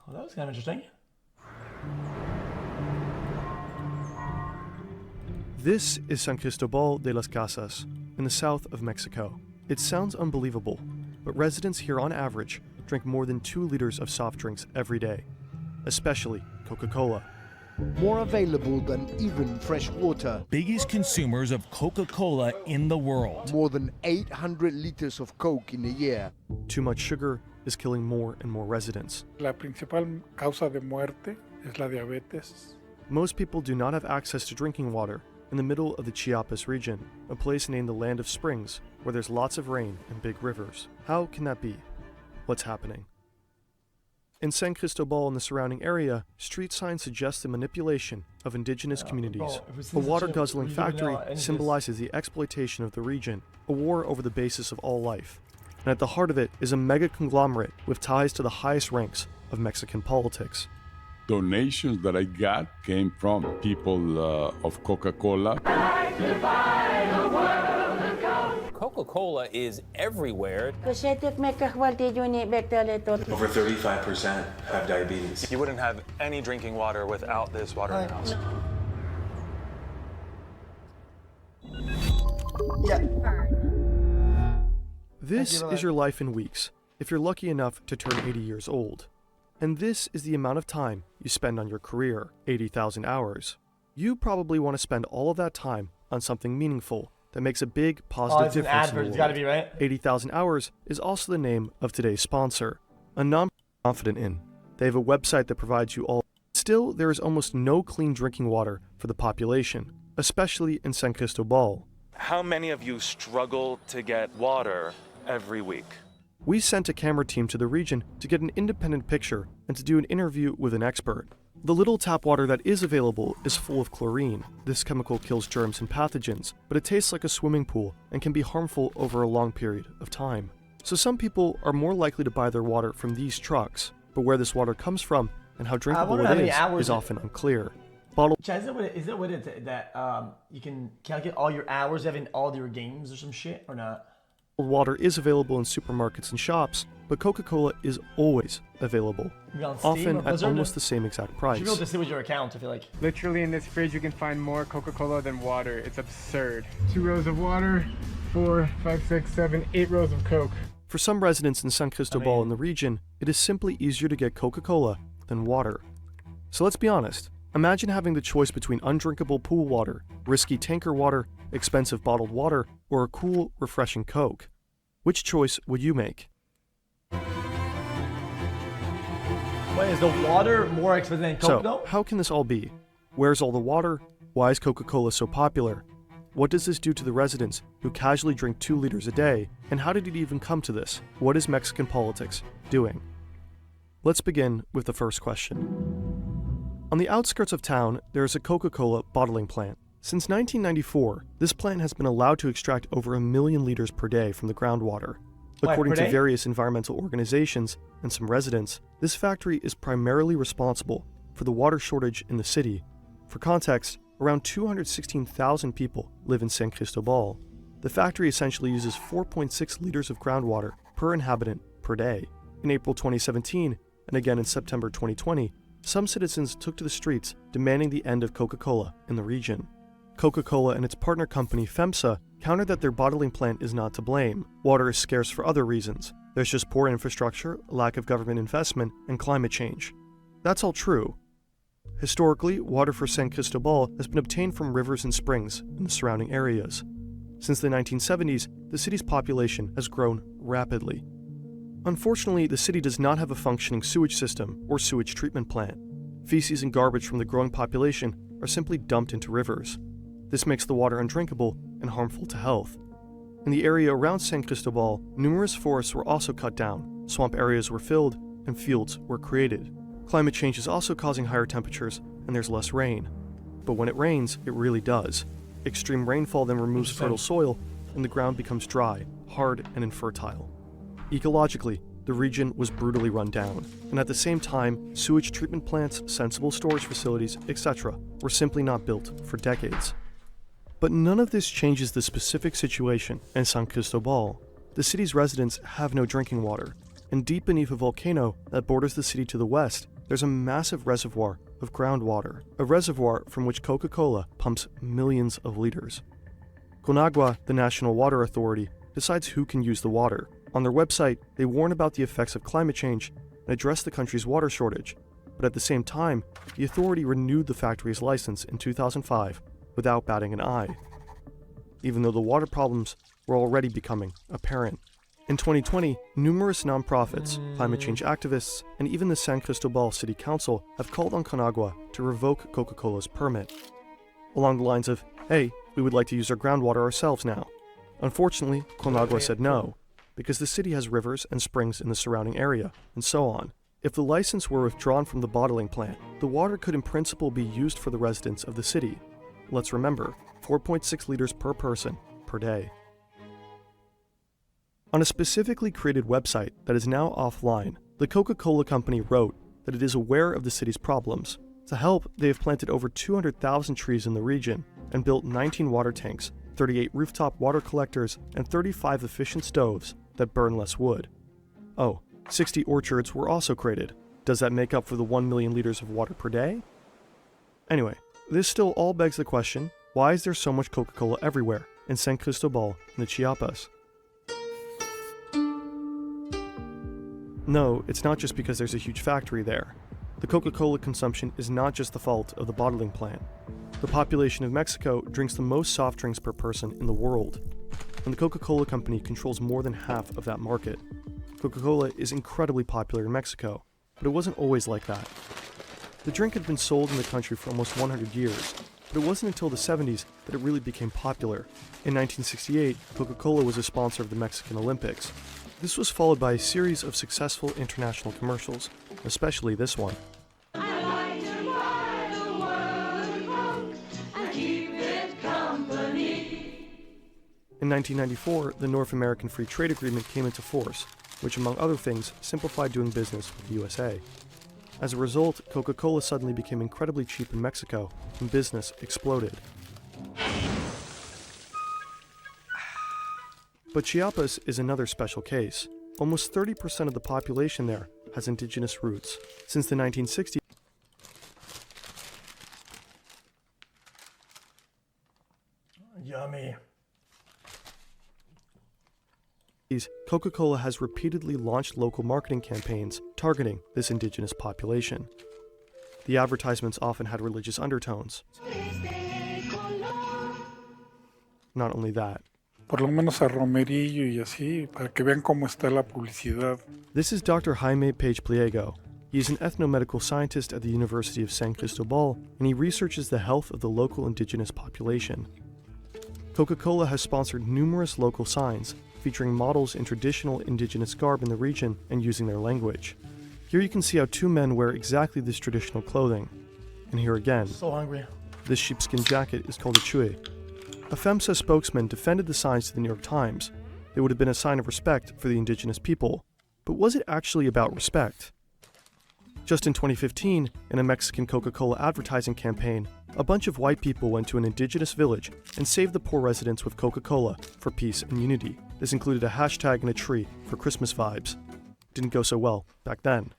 Well, that was kind of interesting. This is San Cristobal de las Casas, in the south of Mexico. It sounds unbelievable, but residents here on average drink more than 2 liters of soft drinks every day, especially Coca Cola. More available than even fresh water. Biggest consumers of Coca Cola in the world. More than 800 liters of Coke in a year. Too much sugar is killing more and more residents. La principal causa de muerte es la diabetes. Most people do not have access to drinking water in the middle of the Chiapas region, a place named the Land of Springs, where there's lots of rain and big rivers. How can that be? What's happening? In San Cristobal and the surrounding area, street signs suggest the manipulation of indigenous communities. A water-guzzling factory symbolizes the exploitation of the region, a war over the basis of all life. And at the heart of it is a mega conglomerate with ties to the highest ranks of Mexican politics. Donations that I got came from people of Coca Cola. Coca Cola is everywhere. Over 35% have diabetes. You wouldn't have any drinking water without this water in the house. This is your life in weeks, if you're lucky enough to turn 80 years old. And this is the amount of time you spend on your career, 80,000 hours. You probably want to spend all of that time on something meaningful that makes a big positive difference in the world. It's gotta be, right? 80,000 Hours is also the name of today's sponsor, a non-profit confident in. They have a website that provides you all. Still, there is almost no clean drinking water for the population, especially in San Cristobal. How many of you struggle to get water every week? We sent a camera team to the region to get an independent picture and to do an interview with an expert. The little tap water that is available is full of chlorine. This chemical kills germs and pathogens, but it tastes like a swimming pool and can be harmful over a long period of time. So some people are more likely to buy their water from these trucks, but where this water comes from and how drinkable it is often unclear. Chad, is that what it that you can calculate all your hours having all your games or some shit or not? Water is available in supermarkets and shops, but Coca-Cola is always available, often at almost the same exact price. You should be able to see with your account, I feel like. Literally in this fridge you can find more Coca-Cola than water. It's absurd. 2 rows of water, 4, 5, 6, 7, 8 rows of Coke. For some residents in San Cristobal and the region, it is simply easier to get Coca-Cola than water. So let's be honest. Imagine having the choice between undrinkable pool water, risky tanker water, expensive bottled water, or a cool, refreshing Coke. Which choice would you make? Wait, is the water more expensive than Coke though? So, how can this all be? Where's all the water? Why is Coca-Cola so popular? What does this do to the residents who casually drink 2 liters a day? And how did it even come to this? What is Mexican politics doing? Let's begin with the first question. On the outskirts of town, there is a Coca-Cola bottling plant. Since 1994, this plant has been allowed to extract over 1 million liters per day from the groundwater. According to various environmental organizations and some residents, this factory is primarily responsible for the water shortage in the city. For context, around 216,000 people live in San Cristobal. The factory essentially uses 4.6 liters of groundwater per inhabitant per day. In April 2017, and again in September 2020, some citizens took to the streets demanding the end of Coca-Cola in the region. Coca-Cola and its partner company FEMSA countered that their bottling plant is not to blame. Water is scarce for other reasons. There's just poor infrastructure, lack of government investment, and climate change. That's all true. Historically, water for San Cristobal has been obtained from rivers and springs in the surrounding areas. Since the 1970s, the city's population has grown rapidly. Unfortunately, the city does not have a functioning sewage system or sewage treatment plant. Feces and garbage from the growing population are simply dumped into rivers. This makes the water undrinkable and harmful to health. In the area around San Cristobal, numerous forests were also cut down, swamp areas were filled, and fields were created. Climate change is also causing higher temperatures, and there's less rain. But when it rains, it really does. Extreme rainfall then removes fertile soil, and the ground becomes dry, hard, and infertile. Ecologically, the region was brutally run down, and at the same time, sewage treatment plants, sensible storage facilities, etc. were simply not built for decades. But none of this changes the specific situation in San Cristobal. The city's residents have no drinking water. And deep beneath a volcano that borders the city to the west, there's a massive reservoir of groundwater, a reservoir from which Coca Cola pumps millions of liters. Conagua, the national water authority, decides who can use the water. On their website, they warn about the effects of climate change and address the country's water shortage. But at the same time, the authority renewed the factory's license in 2005 without batting an eye, even though the water problems were already becoming apparent. In 2020, numerous nonprofits, climate change activists, and even the San Cristobal City Council have called on Conagua to revoke Coca-Cola's permit, along the lines of, hey, we would like to use our groundwater ourselves now. Unfortunately, Conagua said no, because the city has rivers and springs in the surrounding area, and so on. If the license were withdrawn from the bottling plant, the water could in principle be used for the residents of the city. Let's remember, 4.6 liters per person per day. On a specifically created website that is now offline, the Coca-Cola Company wrote that it is aware of the city's problems. To help, they have planted over 200,000 trees in the region and built 19 water tanks, 38 rooftop water collectors, and 35 efficient stoves that burn less wood. Oh, 60 orchards were also created. Does that make up for the 1 million liters of water per day? Anyway, this still all begs the question, why is there so much Coca-Cola everywhere in San Cristobal and the Chiapas? No, it's not just because there's a huge factory there. The Coca-Cola consumption is not just the fault of the bottling plant. The population of Mexico drinks the most soft drinks per person in the world, and the Coca-Cola Company controls more than half of that market. Coca-Cola is incredibly popular in Mexico, but it wasn't always like that. The drink had been sold in the country for almost 100 years, but it wasn't until the 70s that it really became popular. In 1968, Coca-Cola was a sponsor of the Mexican Olympics. This was followed by a series of successful international commercials, especially this one. In 1994, the North American Free Trade Agreement came into force, which among other things simplified doing business with the USA. As a result, Coca-Cola suddenly became incredibly cheap in Mexico, and business exploded. But Chiapas is another special case. Almost 30% of the population there has indigenous roots. Since the 1960s, Yummy. Coca-Cola has repeatedly launched local marketing campaigns targeting this indigenous population. The advertisements often had religious undertones. Not only that. Por lo menos a romerillo y así, para que vean cómo está la publicidad. This is Dr. Jaime Page Pliego. He is an ethnomedical scientist at the University of San Cristobal, and he researches the health of the local indigenous population. Coca-Cola has sponsored numerous local signs, featuring models in traditional indigenous garb in the region and using their language. Here you can see how two men wear exactly this traditional clothing. And here again, So hungry. this sheepskin jacket is called a chue. A FEMSA spokesman defended the signs to the New York Times. They would have been a sign of respect for the indigenous people. But was it actually about respect? Just in 2015, in a Mexican Coca-Cola advertising campaign, a bunch of white people went to an indigenous village and saved the poor residents with Coca-Cola for peace and unity. This included a hashtag and a tree for Christmas vibes. Didn't go so well back then.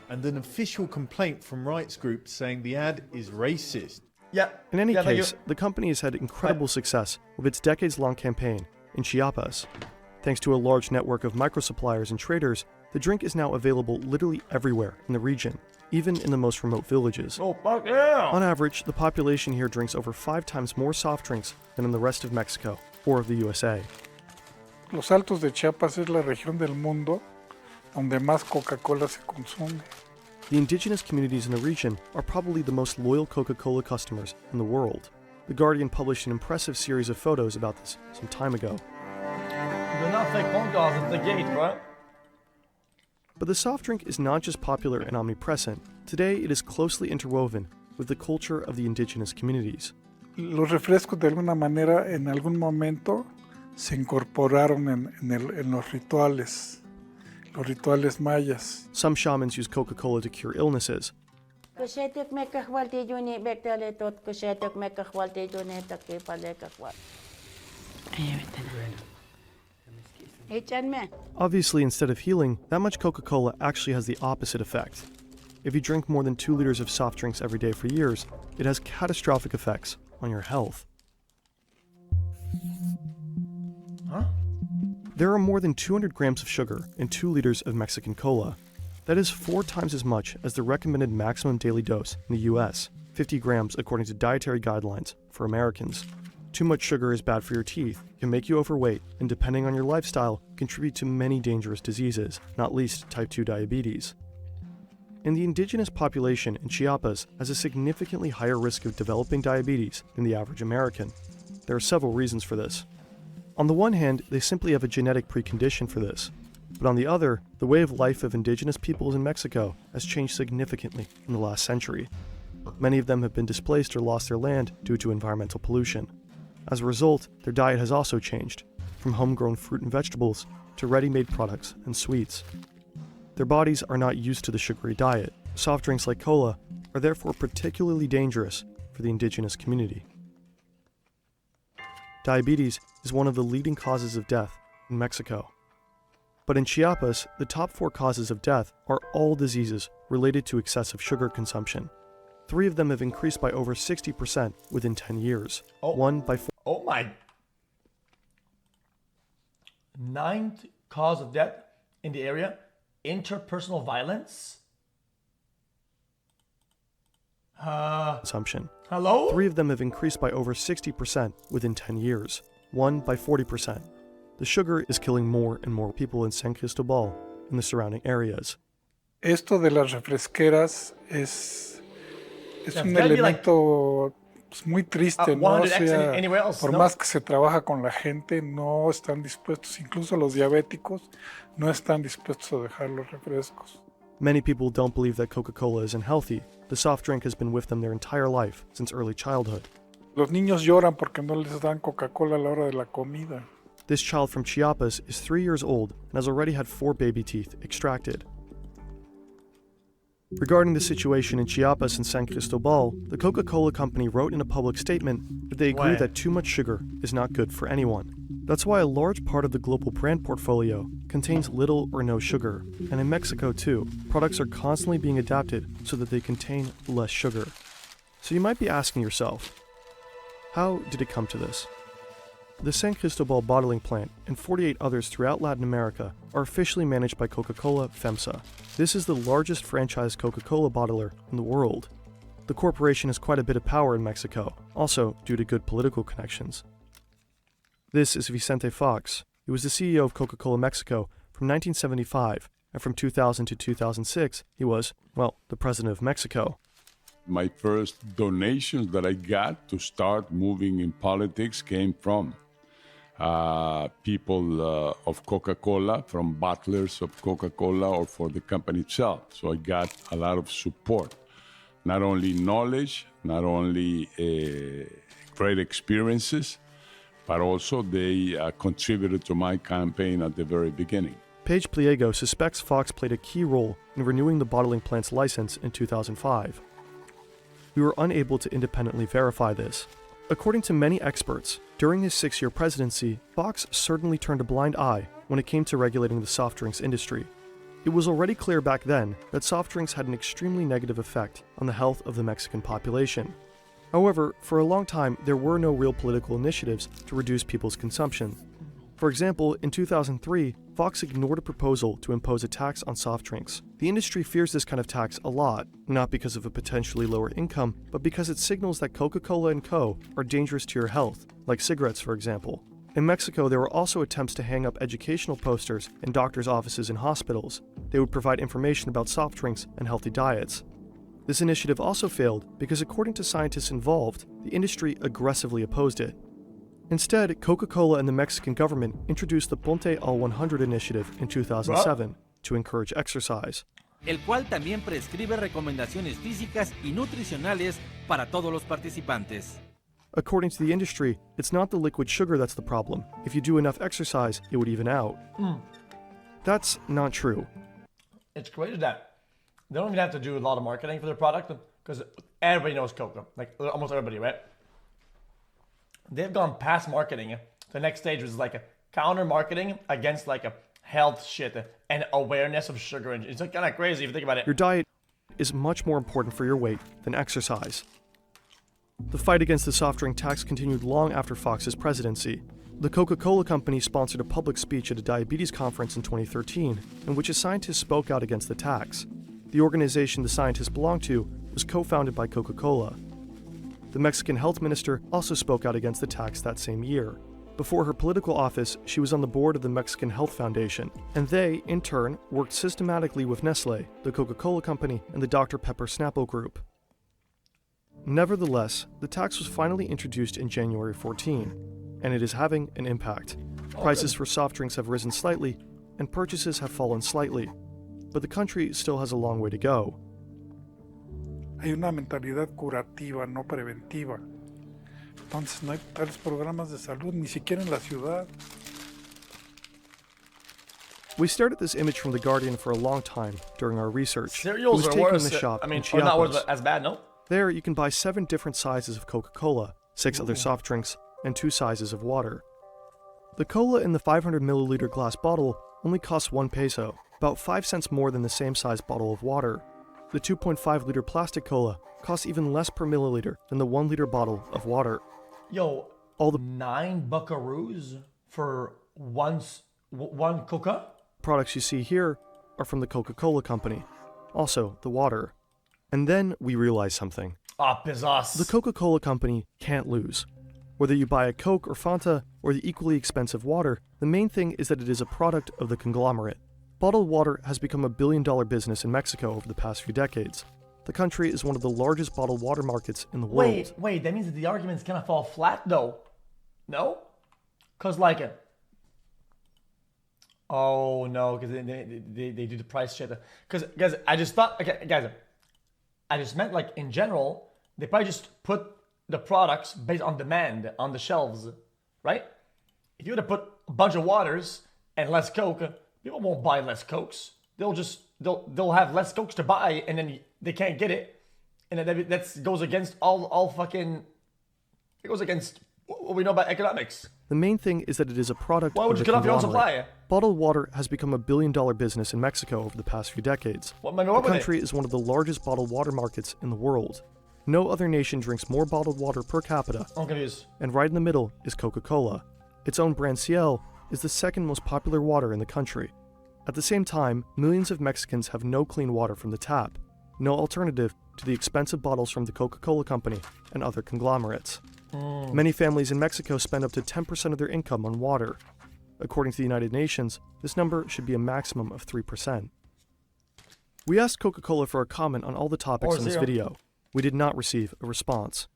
And an official complaint from rights groups saying the ad is racist. Yeah. In any Yeah, case, the company has had incredible success with its decades-long campaign in Chiapas. Thanks to a large network of micro-suppliers and traders, the drink is now available literally everywhere in the region, even in the most remote villages. Oh, fuck yeah! On average, the population here drinks over 5 times more soft drinks than in the rest of Mexico or of the USA. Los Altos de Chiapas es la región del mundo donde más Coca-Cola se consume. The indigenous communities in the region are probably the most loyal Coca-Cola customers in the world. The Guardian published an impressive series of photos about this some time ago. Do not take phone calls at the gate, bro. But the soft drink is not just popular and omnipresent. Today, it is closely interwoven with the culture of the indigenous communities. Los refrescos de alguna manera en algún momento se incorporaron en los rituales mayas. Some shamans use Coca-Cola to cure illnesses. Kushetek mekahwalti juni bektale tot kushetek mekahwalti juni taki palekahwal. Obviously, instead of healing, that much Coca-Cola actually has the opposite effect. If you drink more than 2 liters of soft drinks every day for years, it has catastrophic effects on your health. Huh? There are more than 200 grams of sugar in 2 liters of Mexican cola. That is 4 times as much as the recommended maximum daily dose in the US, 50 grams according to dietary guidelines for Americans. Too much sugar is bad for your teeth, can make you overweight, and depending on your lifestyle, contribute to many dangerous diseases, not least type 2 diabetes. And the indigenous population in Chiapas has a significantly higher risk of developing diabetes than the average American. There are several reasons for this. On the one hand, they simply have a genetic precondition for this. But on the other, the way of life of indigenous peoples in Mexico has changed significantly in the last century. Many of them have been displaced or lost their land due to environmental pollution. As a result, their diet has also changed, from homegrown fruit and vegetables to ready-made products and sweets. Their bodies are not used to the sugary diet. Soft drinks like cola are therefore particularly dangerous for the indigenous community. Diabetes is one of the leading causes of death in Mexico. But in Chiapas, the top 4 causes of death are all diseases related to excessive sugar consumption. 3 of them have increased by over 60% within 10 years. One by 4. Oh my. 9th cause of death in the area, interpersonal violence. Consumption. Hello? 3 of them have increased by over 60% within 10 years. 1 by 40%. The sugar is killing more and more people in San Cristobal and the surrounding areas. Esto de las refresqueras es un elemento muy triste, ¿no? O sea, por más que se trabaja con la gente, no están dispuestos, incluso los diabéticos, no están dispuestos a dejar los refrescos. Many people don't believe that Coca-Cola isn't healthy. The soft drink has been with them their entire life, since early childhood. Los niños lloran porque no les dan Coca-Cola a la hora de la comida. This child from Chiapas is 3 years old and has already had 4 baby teeth extracted. Regarding the situation in Chiapas and San Cristobal, the Coca-Cola company wrote in a public statement that they agree that too much sugar is not good for anyone. That's why a large part of the global brand portfolio contains little or no sugar, and in Mexico too, products are constantly being adapted so that they contain less sugar. So you might be asking yourself, how did it come to this? The San Cristobal bottling plant and 48 others throughout Latin America are officially managed by Coca-Cola FEMSA. This is the largest franchise Coca-Cola bottler in the world. The corporation has quite a bit of power in Mexico, also due to good political connections. This is Vicente Fox. He was the CEO of Coca-Cola Mexico from 1975, and from 2000 to 2006, he was, well, the president of Mexico. My first donations that I got to start moving in politics came from people of Coca-Cola, from bottlers of Coca-Cola or for the company itself. So I got a lot of support, not only knowledge, not only great experiences, but also they contributed to my campaign at the very beginning. Paige Pliego suspects Fox played a key role in renewing the bottling plant's license in 2005. We were unable to independently verify this. According to many experts, during his 6-year presidency, Fox certainly turned a blind eye when it came to regulating the soft drinks industry. It was already clear back then that soft drinks had an extremely negative effect on the health of the Mexican population. However, for a long time, there were no real political initiatives to reduce people's consumption. For example, in 2003, Fox ignored a proposal to impose a tax on soft drinks. The industry fears this kind of tax a lot, not because of a potentially lower income, but because it signals that Coca-Cola and Co. are dangerous to your health, like cigarettes, for example. In Mexico, there were also attempts to hang up educational posters in doctors' offices and hospitals. They would provide information about soft drinks and healthy diets. This initiative also failed because, according to scientists involved, the industry aggressively opposed it. Instead, Coca-Cola and the Mexican government introduced the Ponte al 100 initiative in 2007 to encourage exercise. El cual también prescribe recomendaciones físicas y nutricionales para todos los participantes. According to the industry, it's not the liquid sugar that's the problem. If you do enough exercise, it would even out. That's not true. It's great that they don't even have to do a lot of marketing for their product. because everybody knows Coca, like almost everybody, right? They've gone past marketing. The next stage was like a counter marketing against like a health shit and awareness of sugar. And it's like kind of crazy if you think about it. Your diet is much more important for your weight than exercise. The fight against the soft drink tax continued long after Fox's presidency. The Coca Cola company sponsored a public speech at a diabetes conference in 2013, in which a scientist spoke out against the tax. The organization the scientist belonged to was co-founded by Coca Cola. The Mexican health minister also spoke out against the tax that same year. Before her political office, she was on the board of the Mexican Health Foundation, and they, in turn, worked systematically with Nestle, the Coca Cola company, and the Dr. Pepper Snapple Group. Nevertheless, the tax was finally introduced in January 14, and it is having an impact. Prices for soft drinks have risen slightly, and purchases have fallen slightly, but the country still has a long way to go. Hay una mentalidad curativa, no preventiva. Entonces no hay tales programas de salud, ni siquiera en la ciudad. We stared at this image from The Guardian for a long time during our research. Cereals are worse. I mean, or not worse, but as bad, no? There, you can buy 7 different sizes of Coca Cola, 6 other soft drinks, and 2 sizes of water. The cola in the 500 milliliter glass bottle only costs 1 peso, about 5 cents more than the same size bottle of water. The 2.5 liter plastic cola costs even less per milliliter than the 1 liter bottle of water. Yo, all the 9 buckaroos for one Coca? Products you see here are from the Coca Cola company, also the water. And then we realized something. Ah, pizzazz. The Coca Cola company can't lose. Whether you buy a Coke or Fanta or the equally expensive water, the main thing is that it is a product of the conglomerate. Bottled water has become a billion-dollar business in Mexico over the past few decades. The country is one of the largest bottled water markets in the world. Wait, that means that the argument's gonna fall flat though. No? Cause like oh no, because they do the price shit. Because guys, I just thought, okay, guys, I just meant like in general, they probably just put the products based on demand on the shelves, right? If you were to put a bunch of waters and less Coke, people won't buy less Cokes. They'll have less Cokes to buy, and then they can't get it, and then that goes against all fucking. It goes against what we know about economics. The main thing is that it is a product Why would of you the cut off your own conglomerate. supply? Bottled water has become a billion-dollar business in Mexico over the past few decades. The country is one of the largest bottled water markets in the world. No other nation drinks more bottled water per capita. I'm confused. And right in the middle is Coca Cola. Its own brand Ciel is the second most popular water in the country. At the same time, millions of Mexicans have no clean water from the tap, no alternative to the expensive bottles from the Coca Cola company and other conglomerates. Many families in Mexico spend up to 10% of their income on water. According to the United Nations, this number should be a maximum of 3%. We asked Coca Cola for a comment on all the topics in this video. We did not receive a response.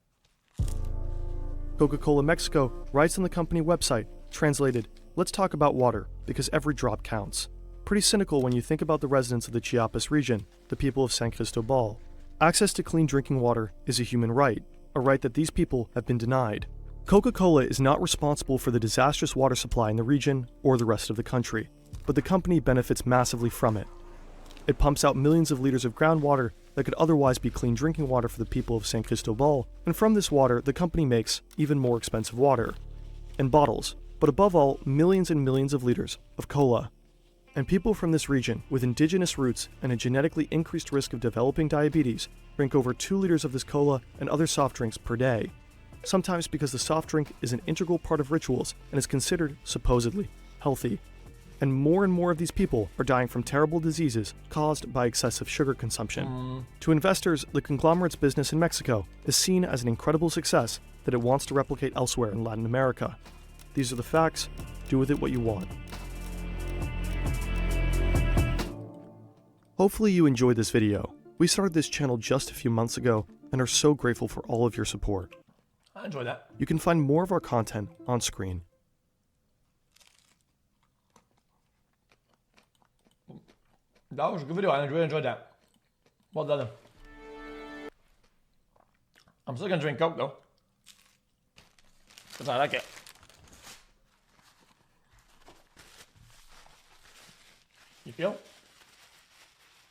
Coca Cola Mexico writes on the company website, translated, "Let's talk about water, because every drop counts." Pretty cynical when you think about the residents of the Chiapas region, the people of San Cristobal. Access to clean drinking water is a human right, a right that these people have been denied. Coca-Cola is not responsible for the disastrous water supply in the region or the rest of the country, but the company benefits massively from it. It pumps out millions of liters of groundwater that could otherwise be clean drinking water for the people of San Cristobal, and from this water, the company makes even more expensive water. And bottles, but above all, millions and millions of liters of cola. And people from this region, with indigenous roots and a genetically increased risk of developing diabetes, drink over 2 liters of this cola and other soft drinks per day. Sometimes because the soft drink is an integral part of rituals and is considered, supposedly, healthy. And more of these people are dying from terrible diseases caused by excessive sugar consumption. To investors, the conglomerate's business in Mexico is seen as an incredible success that it wants to replicate elsewhere in Latin America. These are the facts. Do with it what you want. Hopefully you enjoyed this video. We started this channel just a few months ago and are so grateful for all of your support. I enjoyed that. You can find more of our content on screen. That was a good video. I really enjoyed that. Well done. I'm still gonna drink Coke though, because I like it. You feel?